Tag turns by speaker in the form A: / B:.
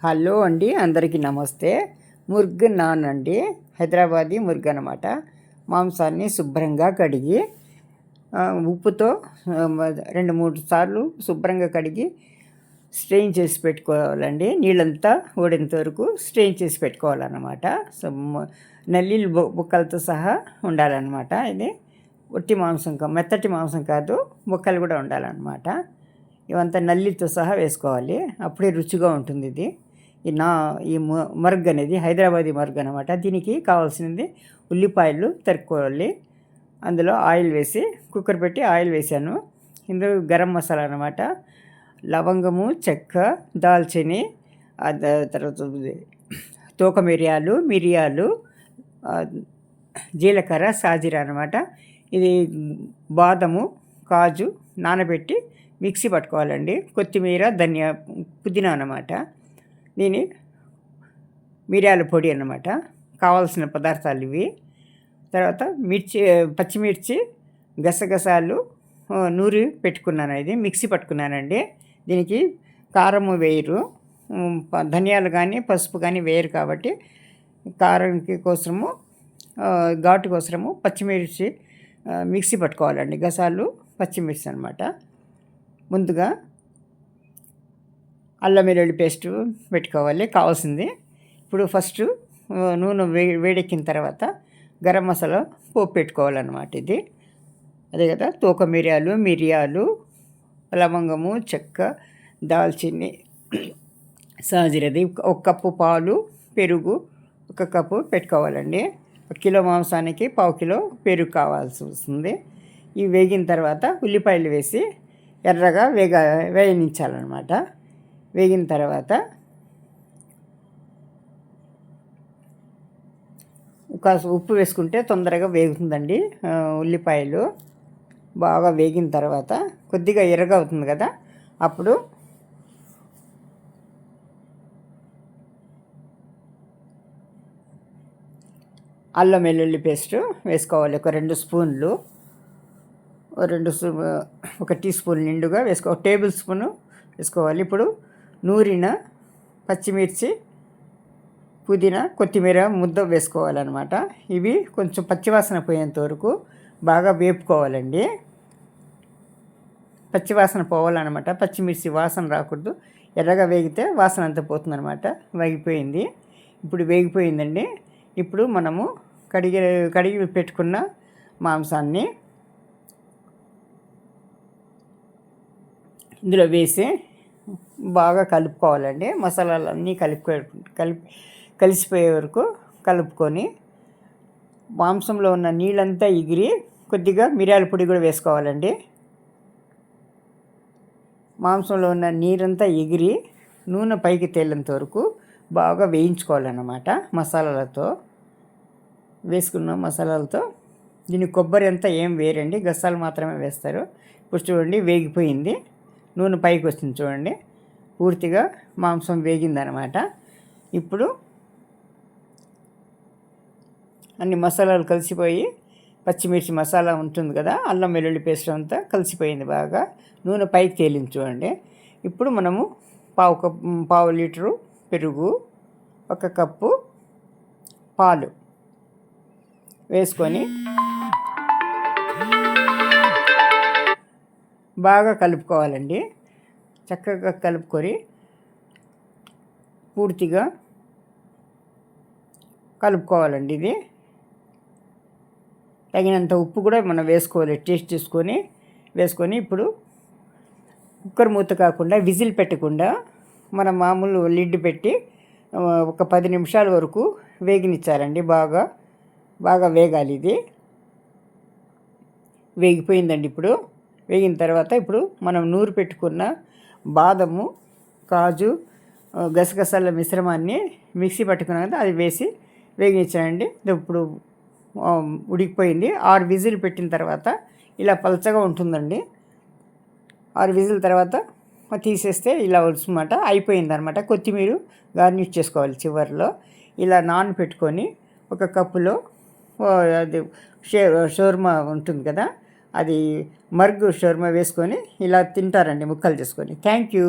A: Hello అండి, అందరికీ నమస్తే. ముర్గ్ నాన్ అండి, హైదరాబాదీ ముర్గ్ అనమాట. మాంసాన్ని శుభ్రంగా కడిగి ఉప్పుతో 2-3 సార్లు శుభ్రంగా కడిగి స్ట్రెయిన్ చేసి పెట్టుకోవాలండి. నీళ్ళంతా ఓడేంత వరకు స్ట్రెయిన్ చేసి పెట్టుకోవాలన్నమాట. సో నల్లీలు బుక్కలతో సహా ఉండాలన్నమాట. ఇది ఒట్టి మాంసం, మెత్తటి మాంసం కాదు, బుక్కలు కూడా ఉండాలన్నమాట. ఇవంతా నల్లితో సహా వేసుకోవాలి, అప్పుడే రుచిగా ఉంటుంది. ఇది ఈ మర్గ్ అనేది హైదరాబాదీ మర్గ్ అనమాట. దీనికి కావాల్సింది ఉల్లిపాయలు తరుక్కోవాలి. అందులో ఆయిల్ వేసి కుక్కర్ పెట్టి ఆయిల్ వేసాను. ఇందులో గరం మసాలా అనమాట. లవంగము, చెక్క, దాల్చిని, తర్వాత తోక మిరియాలు, జీలకర్ర, సాజీరా అనమాట. ఇది బాదము, కాజు నానబెట్టి మిక్సీ పట్టుకోవాలండి. కొత్తిమీర, ధనియా, పుదీనా అన్నమాట. దీని మిరియాల పొడి అన్నమాట. కావాల్సిన పదార్థాలు ఇవి. తర్వాత పచ్చిమిర్చి, గసగసాలు నూరి పెట్టుకున్నాను. ఇది మిక్సీ పట్టుకున్నానండి. దీనికి కారము వేయరు, ధనియాలు కానీ పసుపు కానీ వేయరు కాబట్టి కారంకి కోసము, ఘాటు కోసము పచ్చిమిర్చి మిక్సీ పట్టుకోవాలండి. గసాలు, పచ్చిమిర్చి అనమాట. ముందుగా అల్లం వెల్లుల్లి పేస్టు పెట్టుకోవాలి కావాల్సింది. ఇప్పుడు ఫస్ట్ నూనె వేడెక్కిన తర్వాత గరం మసాలా పోపు పెట్టుకోవాలన్నమాట. ఇది అదే కదా, తోక మిరియాలు, లవంగము, చెక్క, దాల్చిని, సాజీరది, 1 కప్పు పాలు, పెరుగు 1 కప్పు పెట్టుకోవాలండి. 1 కిలో మాంసానికి 1/2 కిలో పెరుగు కావాల్సి వస్తుంది. ఇవి వేగిన తర్వాత ఉల్లిపాయలు వేసి ఎర్రగా వేయనించాలన్నమాట. వేగిన తర్వాత కాస్త ఉప్పు వేసుకుంటే తొందరగా వేగుతుందండి. ఉల్లిపాయలు బాగా వేగిన తర్వాత కొద్దిగా ఎర్రగా అవుతుంది కదా, అప్పుడు అల్లం వెల్లుల్లి పేస్టు వేసుకోవాలి. 2 స్పూన్లు, 1 టీ స్పూన్ నిండుగా 1 టేబుల్ స్పూను వేసుకోవాలి. ఇప్పుడు నూరిన పచ్చిమిర్చి, పుదీనా, కొత్తిమీర ముద్ద వేసుకోవాలన్నమాట. ఇవి కొంచెం పచ్చివాసన పోయేంత వరకు బాగా వేపుకోవాలండి. పచ్చివాసన పోవాలన్నమాట. పచ్చిమిర్చి వాసన రాకూడదు. ఎర్రగా వేగితే వాసన అంతా పోతుందన్నమాట. వేగిపోయింది. ఇప్పుడు వేగిపోయిందండి. ఇప్పుడు మనము కడిగి పెట్టుకున్న మాంసాన్ని ఇందులో వేసి బాగా కలుపుకోవాలండి. మసాలాలన్నీ కలిసిపోయే వరకు కలుపుకొని మాంసంలో ఉన్న నీళ్ళంతా ఎగిరి కొద్దిగా మిరియాల పొడి కూడా వేసుకోవాలండి. మాంసంలో ఉన్న నీరంతా ఎగిరి నూనె పైకి తేలేంత వరకు బాగా వేయించుకోవాలన్నమాట. వేసుకున్న మసాలాలతో. దీని కొబ్బరి అంతా ఏం వేరండి, గసాలు మాత్రమే వేస్తారు. ఇప్పుడు చూడండి వేగిపోయింది, నూనె పైకి వస్తుంది చూడండి. పూర్తిగా మాంసం వేగిందనమాట. ఇప్పుడు అన్ని మసాలాలు కలిసిపోయి, పచ్చిమిర్చి మసాలా ఉంటుంది కదా, అల్లం వెల్లుల్లి పేస్ట్ అంతా కలిసిపోయింది బాగా. నూనె పైకి తేలింది చూడండి. ఇప్పుడు మనము 1/2 లీటరు పెరుగు, 1 కప్పు పాలు వేసుకొని బాగా కలుపుకోవాలండి. చక్కగా కలుపుకొని పూర్తిగా కలుపుకోవాలండి. ఇది తగినంత ఉప్పు కూడా మనం వేసుకోవాలి, టేస్ట్ వేసుకొని ఇప్పుడు కుక్కర్ మూత కాకుండా, విజిల్ పెట్టకుండా మనం మామూలు లిడ్ పెట్టి 10 నిమిషాల వరకు వేగనిచ్చారండి. బాగా వేగాలి. ఇది వేగిపోయిందండి. ఇప్పుడు వేగిన తర్వాత ఇప్పుడు మనం నూరు పెట్టుకున్న బాదము, కాజు, గసగసాల మిశ్రమాన్ని మిక్సీ పట్టుకున్నాక అది వేసి వేగించానండి. ఇప్పుడు ఉడికిపోయింది. 6 విజిల్ పెట్టిన తర్వాత ఇలా పలచగా ఉంటుందండి. 6 విజిల్ తర్వాత తీసేస్తే ఇలా వస్తుందన్నమాట. అయిపోయిందనమాట. కొత్తిమీర గార్నిష్ చేసుకోవాలి చివరిలో. ఇలా నాన్ పెట్టుకొని 1 కప్పులో అది షోర్మా ఉంటుంది కదా, అది మర్గ్ షోర్మా వేసుకొని ఇలా తింటారండి ముక్కలు చేసుకొని. Thank you.